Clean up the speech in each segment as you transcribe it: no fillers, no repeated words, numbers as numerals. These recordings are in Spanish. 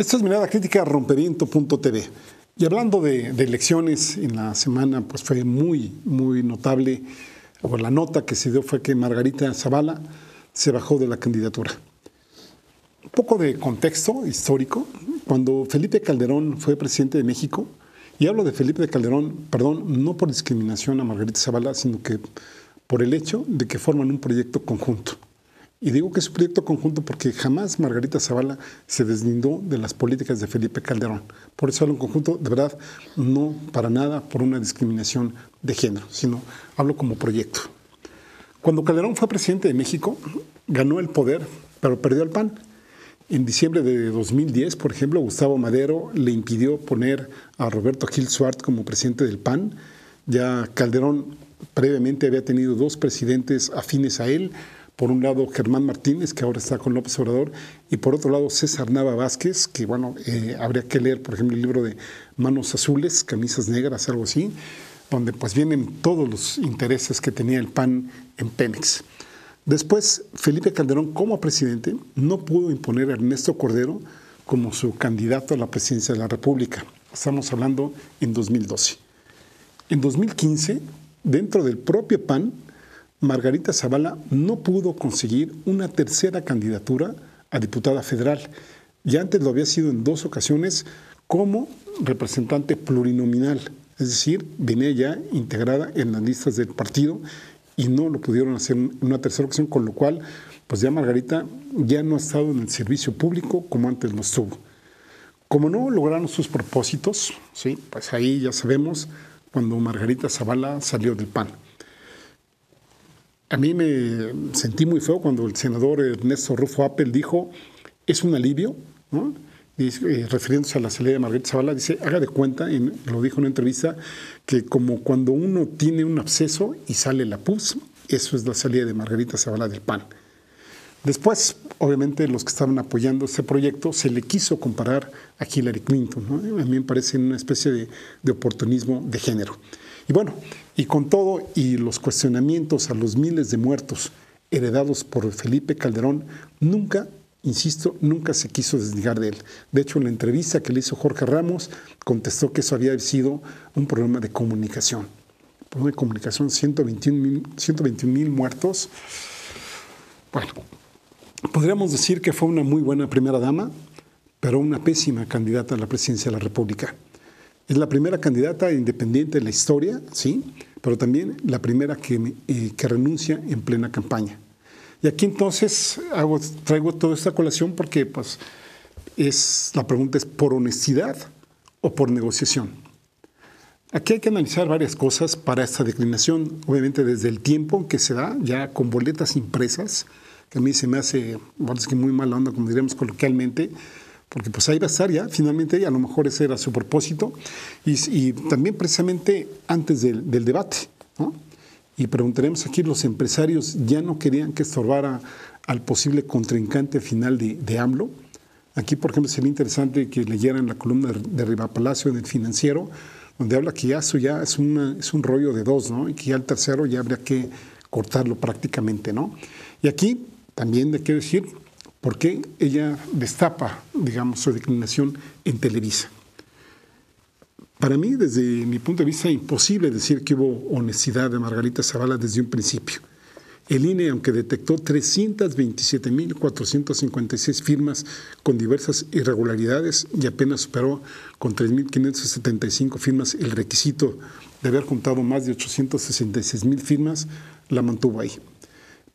Esta es Mirada Crítica, Rompeviento.tv. Y hablando de elecciones, en la semana pues fue muy notable, o la nota que se dio fue que Margarita Zavala se bajó de la candidatura. Un poco de contexto histórico. Cuando Felipe Calderón fue presidente de México, y hablo de Felipe Calderón, perdón, no por discriminación a Margarita Zavala, sino que por el hecho de que forman un proyecto conjunto. Y digo que es un proyecto conjunto porque jamás Margarita Zavala se deslindó de las políticas de Felipe Calderón. Por eso hablo en conjunto, de verdad, no para nada por una discriminación de género, sino hablo como proyecto. Cuando Calderón fue presidente de México, ganó el poder, pero perdió el PAN. En diciembre de 2010, por ejemplo, Gustavo Madero le impidió poner a Roberto Gil Suart como presidente del PAN. Ya Calderón previamente había tenido dos presidentes afines a él. Por un lado, Germán Martínez, que ahora está con López Obrador, y por otro lado, César Nava Vázquez, que bueno, habría que leer, por ejemplo, el libro de Manos Azules, Camisas Negras, algo así, donde pues vienen todos los intereses que tenía el PAN en Pemex. Después, Felipe Calderón, como presidente, no pudo imponer a Ernesto Cordero como su candidato a la presidencia de la República. Estamos hablando en 2012. En 2015, dentro del propio PAN, Margarita Zavala no pudo conseguir una tercera candidatura a diputada federal. Ya antes lo había sido en dos ocasiones como representante plurinominal, es decir, venía ya integrada en las listas del partido y no lo pudieron hacer en una tercera ocasión, con lo cual pues ya Margarita ya no ha estado en el servicio público como antes lo estuvo. Como no lograron sus propósitos, ¿sí? Pues ahí ya sabemos cuando Margarita Zavala salió del PAN. A mí me sentí muy feo cuando el senador Ernesto Rufo Appel dijo, es un alivio, ¿no? Refiriéndose a la salida de Margarita Zavala, dice, haga de cuenta, lo dijo en una entrevista, que como cuando uno tiene un absceso y sale la pus, eso es la salida de Margarita Zavala del PAN. Después, obviamente, los que estaban apoyando este proyecto se le quiso comparar a Hillary Clinton, ¿no? A mí me parece una especie de oportunismo de género. Y bueno, y con todo y los cuestionamientos a los miles de muertos heredados por Felipe Calderón, nunca, insisto, nunca se quiso desligar de él. De hecho, en la entrevista que le hizo Jorge Ramos, contestó que eso había sido un problema de comunicación. Problema de comunicación, 121,000 muertos. Bueno, podríamos decir que fue una muy buena primera dama, pero una pésima candidata a la presidencia de la República. Es la primera candidata independiente de la historia, sí, pero también la primera que renuncia en plena campaña. Y aquí entonces traigo toda esta colación porque pues, la pregunta es ¿por honestidad o por negociación? Aquí hay que analizar varias cosas para esta declinación, obviamente desde el tiempo en que se da, ya con boletas impresas, que a mí se me hace, bueno, es que muy mala onda, como diríamos coloquialmente, porque pues ahí va a estar ya, finalmente, a lo mejor ese era su propósito, y también precisamente antes del debate, ¿no? Y preguntaremos aquí, los empresarios ya no querían que estorbara al posible contrincante final de AMLO. Aquí, por ejemplo, sería interesante que leyeran la columna de Riva Palacio en El Financiero, donde habla que ya eso ya es un rollo de dos, ¿no? Y que ya el tercero ya habría que cortarlo prácticamente, ¿no? Y aquí también hay que decir por qué ella destapa, digamos, su declinación en Televisa. Para mí, desde mi punto de vista, es imposible decir que hubo honestidad de Margarita Zavala desde un principio. El INE, aunque detectó 327,456 firmas con diversas irregularidades y apenas superó con 3,575 firmas el requisito de haber juntado más de 866,000 firmas, la mantuvo ahí.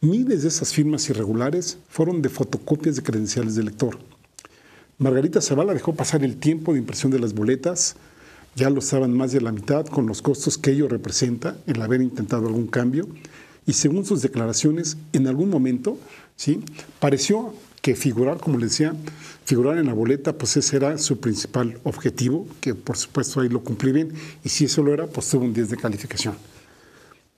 Miles de esas firmas irregulares fueron de fotocopias de credenciales de elector. Margarita Zavala dejó pasar el tiempo de impresión de las boletas, ya lo estaban más de la mitad con los costos que ello representa el haber intentado algún cambio, y según sus declaraciones, en algún momento, ¿sí?, pareció que figurar, como les decía, figurar en la boleta, pues ese era su principal objetivo, que por supuesto ahí lo cumplí bien, y si eso lo era, pues tuvo un 10 de calificación.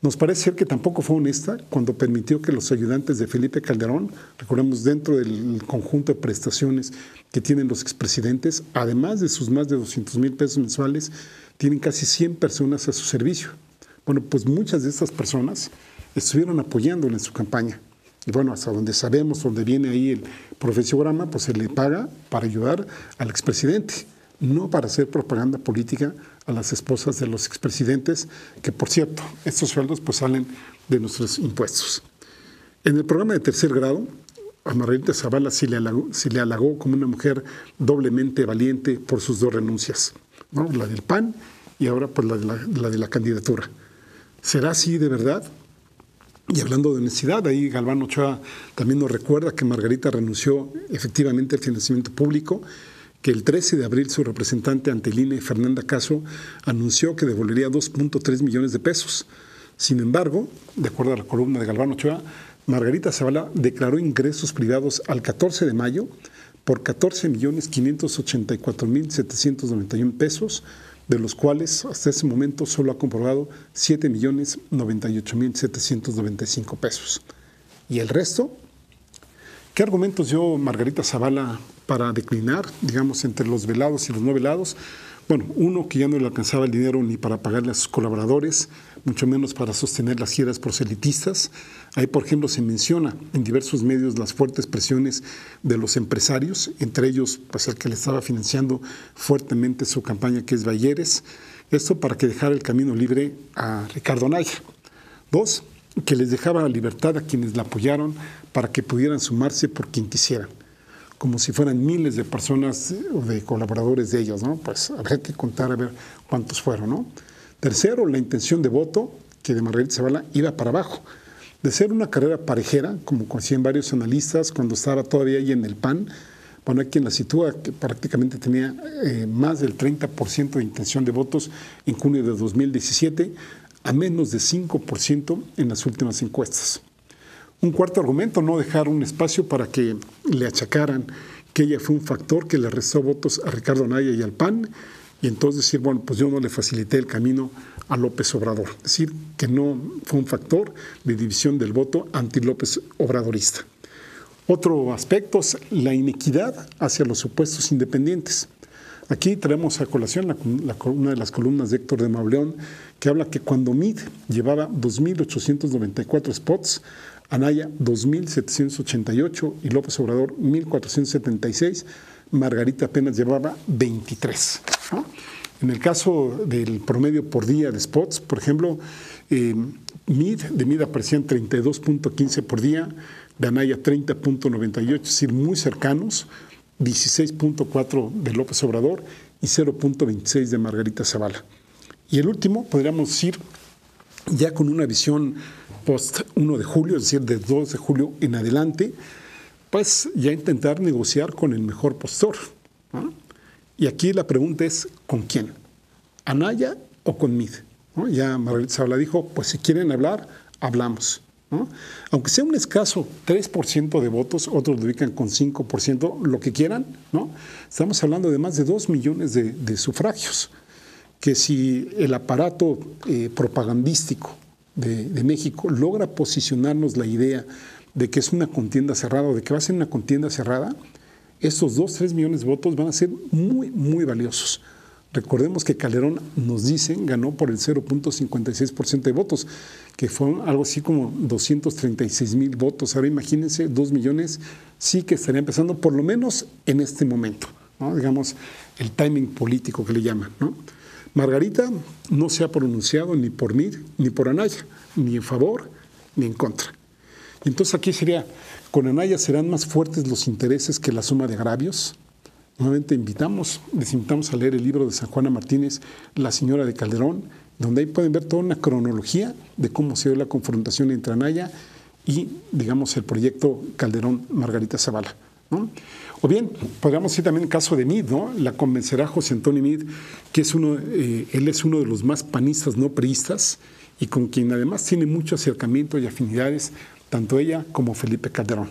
Nos parece ser que tampoco fue honesta cuando permitió que los ayudantes de Felipe Calderón, recordemos dentro del conjunto de prestaciones que tienen los expresidentes, además de sus más de 200,000 pesos mensuales, tienen casi 100 personas a su servicio. Bueno, pues muchas de estas personas estuvieron apoyándole en su campaña. Y bueno, hasta donde sabemos, donde viene ahí el profesiograma, pues se le paga para ayudar al expresidente, no para hacer propaganda política a las esposas de los expresidentes, que por cierto, estos sueldos pues salen de nuestros impuestos. En el programa de tercer grado, a Margarita Zavala se le halagó como una mujer doblemente valiente por sus dos renuncias, ¿no? La del PAN y ahora pues la de la candidatura. ¿Será así de verdad? Y hablando de honestidad, ahí Galván Ochoa también nos recuerda que Margarita renunció efectivamente al financiamiento público, que el 13 de abril su representante ante el INE, Fernanda Caso, anunció que devolvería 2.3 millones de pesos. Sin embargo, de acuerdo a la columna de Galván Ochoa, Margarita Zavala declaró ingresos privados al 14 de mayo por 14.584.791 pesos, de los cuales hasta ese momento solo ha comprobado 7.098.795 pesos. ¿Y el resto? ¿Qué argumentos dio Margarita Zavala para declinar, digamos, entre los velados y los no velados? Bueno, uno, que ya no le alcanzaba el dinero ni para pagarle a sus colaboradores, mucho menos para sostener las giras proselitistas. Ahí, por ejemplo, se menciona en diversos medios las fuertes presiones de los empresarios, entre ellos pues, el que le estaba financiando fuertemente su campaña, que es Bayeres. Esto para que dejara el camino libre a Ricardo Anaya. Dos, que les dejaba la libertad a quienes la apoyaron para que pudieran sumarse por quien quisieran, como si fueran miles de personas o de colaboradores de ellos, ¿no? Pues habría que contar a ver cuántos fueron, ¿no? Tercero, la intención de voto, que de Margarita Zavala iba para abajo. De ser una carrera parejera, como decían varios analistas cuando estaba todavía ahí en el PAN, bueno, hay quien la sitúa que prácticamente tenía más del 30% de intención de votos en junio de 2017, a menos de 5% en las últimas encuestas. Un cuarto argumento, no dejar un espacio para que le achacaran que ella fue un factor que le restó votos a Ricardo Anaya y al PAN, y entonces decir, bueno, pues yo no le facilité el camino a López Obrador. Es decir, que no fue un factor de división del voto anti-López Obradorista. Otro aspecto es la inequidad hacia los supuestos independientes. Aquí traemos a colación una de las columnas de Héctor de Mauleón, que habla que cuando Mid llevaba 2.894 spots, Anaya 2.788 y López Obrador 1.476, Margarita apenas llevaba 23. ¿No? En el caso del promedio por día de spots, por ejemplo, de Mid aparecían 32.15 por día, de Anaya 30.98, es decir, muy cercanos, 16.4 de López Obrador y 0.26 de Margarita Zavala. Y el último, podríamos decir, ya con una visión post 1 de julio, es decir, de 2 de julio en adelante, pues ya intentar negociar con el mejor postor, ¿no? Y aquí la pregunta es, ¿con quién? ¿Anaya o con Mid? ¿No? Ya Margarita Zavala dijo, pues si quieren hablar, hablamos, ¿no? Aunque sea un escaso 3% de votos, otros lo ubican con 5%, lo que quieran, ¿no? Estamos hablando de más de 2 millones de sufragios, que si el aparato propagandístico de México logra posicionarnos la idea de que es una contienda cerrada o de que va a ser una contienda cerrada, estos 2-3 millones de votos van a ser muy, muy valiosos. Recordemos que Calderón, nos dicen, ganó por el 0.56% de votos, que fueron algo así como 236,000 votos. Ahora imagínense, 2 millones sí que estaría empezando, por lo menos en este momento, ¿no? Digamos, el timing político que le llaman, ¿no? Margarita no se ha pronunciado ni por Mid ni por Anaya, ni en favor ni en contra. Y entonces aquí sería, con Anaya serán más fuertes los intereses que la suma de agravios. Nuevamente les invitamos a leer el libro de San Juana Martínez, La señora de Calderón, donde ahí pueden ver toda una cronología de cómo se dio la confrontación entre Anaya y, digamos, el proyecto Calderón-Margarita Zavala, ¿no? O bien, podríamos decir también el caso de Mid, ¿no? La convencerá José Antonio Mid, que él es uno de los más panistas no priistas y con quien además tiene mucho acercamiento y afinidades, tanto ella como Felipe Calderón.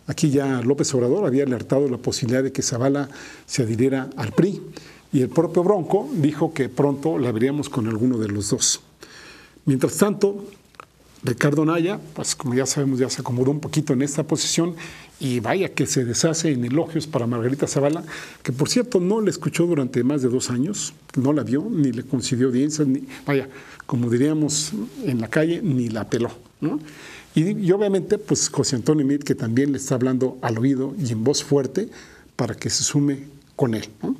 Aquí ya López Obrador había alertado la posibilidad de que Zavala se adhiriera al PRI y el propio Bronco dijo que pronto la veríamos con alguno de los dos. Mientras tanto, Ricardo Anaya, pues como ya sabemos, ya se acomodó un poquito en esta posición y vaya que se deshace en elogios para Margarita Zavala, que por cierto no la escuchó durante más de 2 años, no la vio, ni le concedió audiencias, ni, vaya, como diríamos en la calle, ni la peló. ¿no? Y obviamente, pues José Antonio Meade, que también le está hablando al oído y en voz fuerte para que se sume con él, ¿no?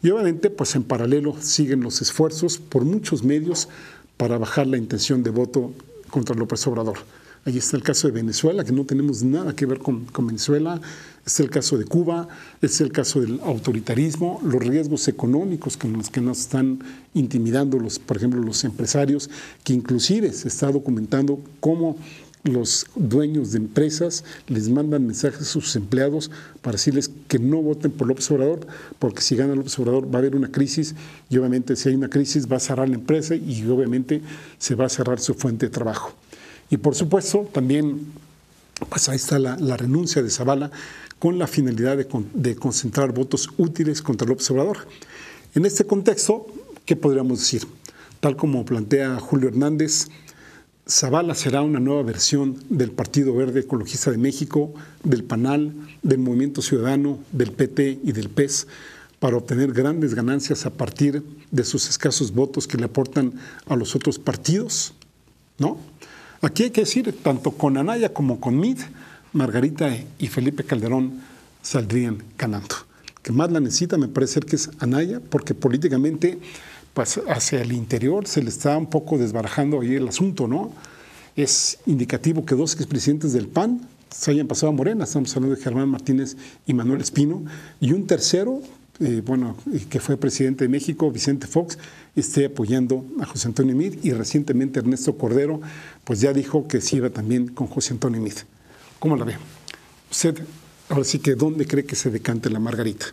Y obviamente, pues en paralelo siguen los esfuerzos por muchos medios para bajar la intención de voto contra López Obrador. Ahí está el caso de Venezuela, que no tenemos nada que ver con Venezuela. Está el caso de Cuba, es el caso del autoritarismo, los riesgos económicos con los que nos están intimidando, por ejemplo, los empresarios, que inclusive se está documentando cómo los dueños de empresas les mandan mensajes a sus empleados para decirles que no voten por López Obrador, porque si gana López Obrador va a haber una crisis y obviamente si hay una crisis va a cerrar la empresa y obviamente se va a cerrar su fuente de trabajo. Y por supuesto también pues ahí está la renuncia de Zavala con la finalidad de concentrar votos útiles contra López Obrador. En este contexto, ¿qué podríamos decir? Tal como plantea Julio Hernández, Zavala será una nueva versión del Partido Verde Ecologista de México, del PANAL, del Movimiento Ciudadano, del PT y del PES, para obtener grandes ganancias a partir de sus escasos votos que le aportan a los otros partidos, ¿no? Aquí hay que decir, tanto con Anaya como con Meade, Margarita y Felipe Calderón saldrían ganando. El que más la necesita me parece que es Anaya, porque políticamente pues hacia el interior se le está un poco desbarajando ahí el asunto, ¿no? Es indicativo que dos expresidentes del PAN se hayan pasado a Morena, estamos hablando de Germán Martínez y Manuel Espino, y un tercero, que fue presidente de México, Vicente Fox, esté apoyando a José Antonio Meade, y recientemente Ernesto Cordero pues ya dijo que sí iba también con José Antonio Meade. ¿Cómo la ve? Usted, ahora sí que, ¿dónde cree que se decante la Margarita?